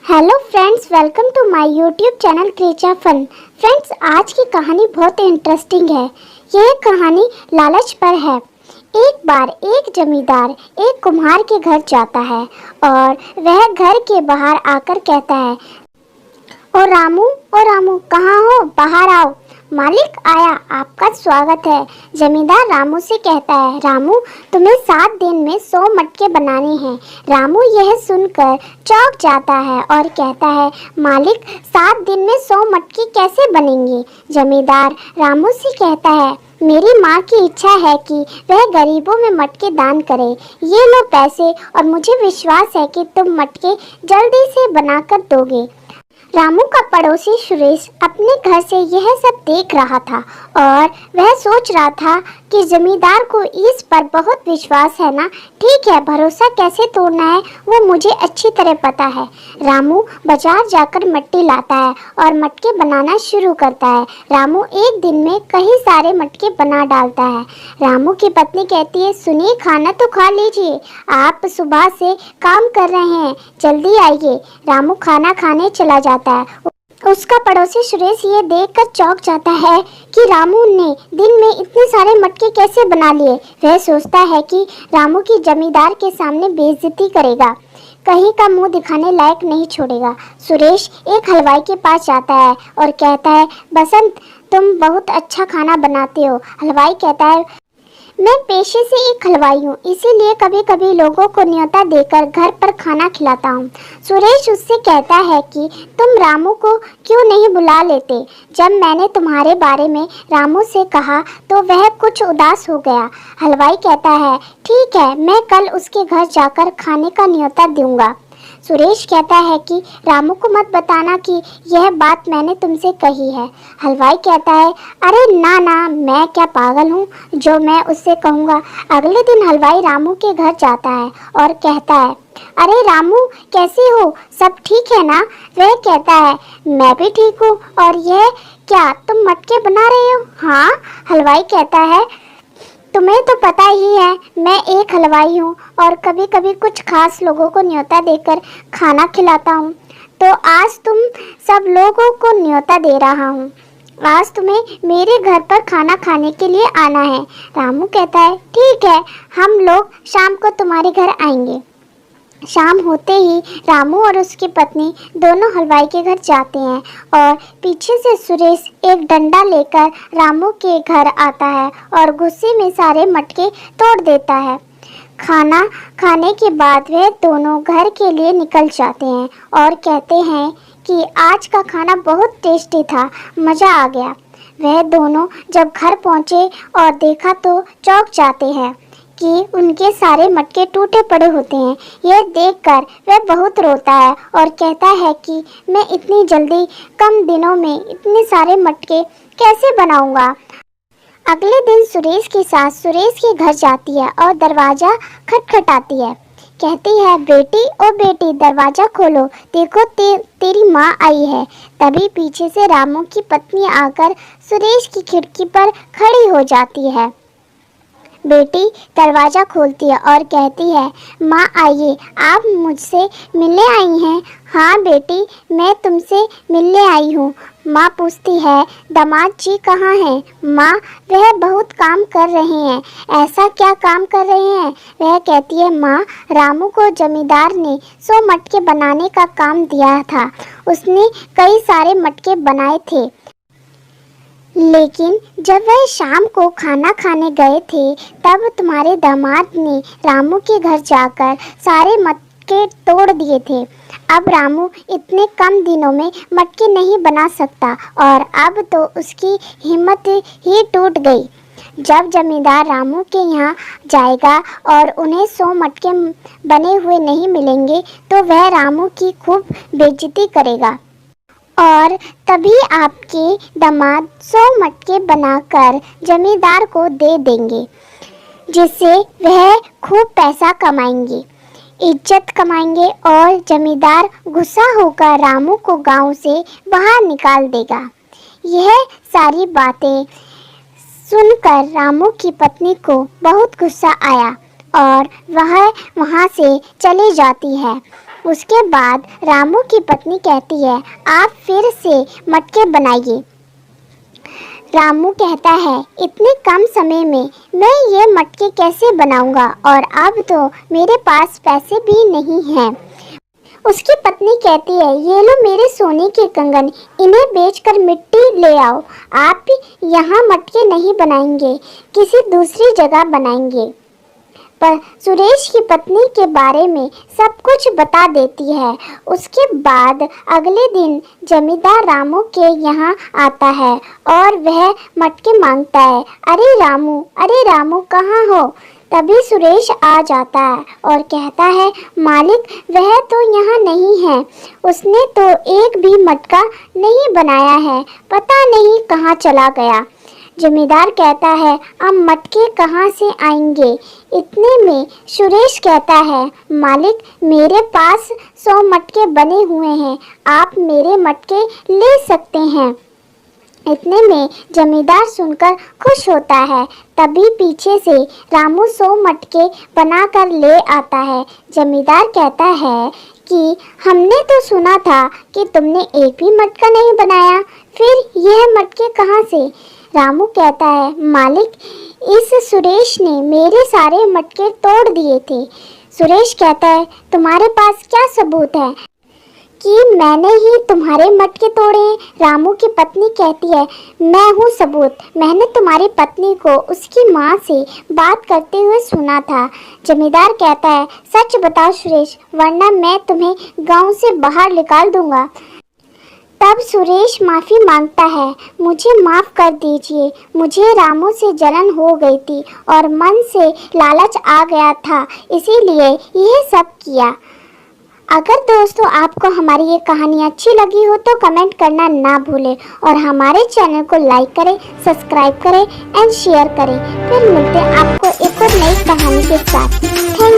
Hello friends, welcome to my YouTube channel creature fun. Friends, आज की कहानी बहुत इंटरेस्टिंग है। यह कहानी लालच पर है। एक बार एक जमींदार एक कुम्हार के घर जाता है और वह घर के बाहर आकर कहता है, ओ रामू, कहाँ हो? बाहर आओ। मालिक आया, आपका स्वागत है। जमींदार रामू से कहता है, रामू, तुम्हें 7 दिन में 100 मटके बनाने हैं। रामू यह सुनकर चौंक जाता है और कहता है, मालिक, 7 दिन में 100 मटके कैसे बनेंगे? जमींदार रामू से कहता है, मेरी माँ की इच्छा है कि वह गरीबों में मटके दान करे। ये लो पैसे और मुझे विश्वास है कि तुम मटके जल्दी से बनाकर दोगे। रामू का पड़ोसी सुरेश अपने घर से यह सब देख रहा था और वह सोच रहा था कि जमींदार को इस पर बहुत विश्वास है ना। ठीक है, भरोसा कैसे तोड़ना है वो मुझे अच्छी तरह पता है। रामू बाजार जाकर मिट्टी लाता है और मटके बनाना शुरू करता है। रामू एक दिन में कई सारे मटके बना डालता है। रामू की पत्नी कहती है, सुनिए, खाना तो खा लीजिए, आप सुबह से काम कर रहे हैं, जल्दी आइए। रामू खाना खाने चला जाता है। उसका पड़ोसी सुरेश ये देखकर चौंक जाता है कि रामू ने दिन में इतने सारे मटके कैसे बना लिए। वह सोचता है कि रामू की जमींदार के सामने बेइज्जती करेगा, कहीं का मुंह दिखाने लायक नहीं छोड़ेगा। सुरेश एक हलवाई के पास जाता है और कहता है, बसंत, तुम बहुत अच्छा खाना बनाते हो। हलवाई कहता है, मैं पेशे से एक हलवाई हूँ, इसीलिए कभी कभी लोगों को न्योता देकर घर पर खाना खिलाता हूँ। सुरेश उससे कहता है कि तुम रामू को क्यों नहीं बुला लेते? जब मैंने तुम्हारे बारे में रामू से कहा तो वह कुछ उदास हो गया। हलवाई कहता है, ठीक है, मैं कल उसके घर जाकर खाने का न्योता दूंगा। सुरेश कहता है कि रामू को मत बताना कि यह बात मैंने तुमसे कही है। हलवाई कहता है, अरे ना ना, मैं क्या पागल हूँ जो मैं उससे कहूँगा। अगले दिन हलवाई रामू के घर जाता है और कहता है, अरे रामू, कैसे हो? सब ठीक है ना? वह कहता है, मैं भी ठीक हूँ। और यह क्या, तुम मटके बना रहे हो? हाँ। हलवाई कहता है, तुम्हें तो पता ही है मैं एक हलवाई हूँ और कभी कभी कुछ खास लोगों को न्योता देकर खाना खिलाता हूँ, तो आज तुम सब लोगों को न्योता दे रहा हूँ। आज तुम्हें मेरे घर पर खाना खाने के लिए आना है। रामू कहता है, ठीक है, हम लोग शाम को तुम्हारे घर आएंगे। शाम होते ही रामू और उसकी पत्नी दोनों हलवाई के घर जाते हैं और पीछे से सुरेश एक डंडा लेकर रामू के घर आता है और गुस्से में सारे मटके तोड़ देता है। खाना खाने के बाद वे दोनों घर के लिए निकल जाते हैं और कहते हैं कि आज का खाना बहुत टेस्टी था, मज़ा आ गया। वह दोनों जब घर पहुँचे और देखा तो चौंक जाते हैं कि उनके सारे मटके टूटे पड़े होते हैं। यह देखकर वह बहुत रोता है और कहता है कि मैं इतनी जल्दी कम दिनों में इतने सारे मटके कैसे बनाऊंगा। अगले दिन सुरेश की सास सुरेश के घर जाती है और दरवाज़ा खटखटाती है। कहती है, बेटी, ओ बेटी, दरवाज़ा खोलो, देखो तेरी माँ आई है। तभी पीछे से रामू की पत्नी आकर सुरेश की खिड़की पर खड़ी हो जाती है। बेटी दरवाज़ा खोलती है और कहती है, माँ आइए, आप मुझसे मिलने आई हैं? हाँ बेटी, मैं तुमसे मिलने आई हूँ। माँ पूछती है, दामाद जी कहाँ हैं? माँ, वह बहुत काम कर रहे हैं। ऐसा क्या काम कर रहे हैं? वह कहती है, माँ, रामू को जमींदार ने 100 मटके बनाने का काम दिया था। उसने कई सारे मटके बनाए थे, लेकिन जब वह शाम को खाना खाने गए थे तब तुम्हारे दामाद ने रामू के घर जाकर सारे मटके तोड़ दिए थे। अब रामू इतने कम दिनों में मटके नहीं बना सकता और अब तो उसकी हिम्मत ही टूट गई। जब जमींदार रामू के यहाँ जाएगा और उन्हें 100 मटके बने हुए नहीं मिलेंगे तो वह रामू की खूब बेइज्जती करेगा और तभी आपके दामाद 100 मटके बनाकर जमींदार को दे देंगे, जिससे वह खूब पैसा कमाएंगे, इज्जत कमाएंगे और जमींदार गुस्सा होकर रामू को गांव से बाहर निकाल देगा। यह सारी बातें सुनकर रामू की पत्नी को बहुत गुस्सा आया और वह वहां से चली जाती है। उसके बाद रामू की पत्नी कहती है, आप फिर से मटके बनाइए। रामू कहता है, इतने कम समय में मैं ये मटके कैसे बनाऊंगा, और अब तो मेरे पास पैसे भी नहीं हैं। उसकी पत्नी कहती है, ये लो मेरे सोने के कंगन, इन्हें बेचकर मिट्टी ले आओ। आप यहाँ मटके नहीं बनाएंगे, किसी दूसरी जगह बनाएंगे। पर सुरेश की पत्नी के बारे में सब कुछ बता देती है। उसके बाद अगले दिन जमींदार रामू के यहाँ आता है और वह मटके मांगता है। अरे रामू कहाँ हो? तभी सुरेश आ जाता है और कहता है, मालिक वह तो यहाँ नहीं है, उसने तो एक भी मटका नहीं बनाया है, पता नहीं कहाँ चला गया। जमींदार कहता है, अब मटके कहाँ से आएंगे? इतने में सुरेश कहता है, मालिक मेरे पास 100 मटके बने हुए हैं, आप मेरे मटके ले सकते हैं। इतने में जमींदार सुनकर खुश होता है। तभी पीछे से रामू 100 मटके बनाकर ले आता है। जमींदार कहता है कि हमने तो सुना था कि तुमने एक भी मटका नहीं बनाया, फिर यह मटके कहाँ से? रामू कहता है, मालिक इस सुरेश ने मेरे सारे मटके तोड़ दिए थे। सुरेश कहता है, तुम्हारे पास क्या सबूत है कि मैंने ही तुम्हारे मटके तोड़े हैं? रामू की पत्नी कहती है, मैं हूँ सबूत, मैंने तुम्हारी पत्नी को उसकी माँ से बात करते हुए सुना था। जमींदार कहता है, सच बताओ सुरेश, वरना मैं तुम्हें गांव से बाहर निकाल दूंगा। तब सुरेश माफ़ी मांगता है, मुझे माफ़ कर दीजिए, मुझे रामू से जलन हो गई थी और मन से लालच आ गया था, इसीलिए यह सब किया। अगर दोस्तों आपको हमारी ये कहानी अच्छी लगी हो तो कमेंट करना ना भूलें और हमारे चैनल को लाइक करें, सब्सक्राइब करें एंड शेयर करें। फिर मिलते हैं आपको एक और नई कहानी के साथ। Thank you.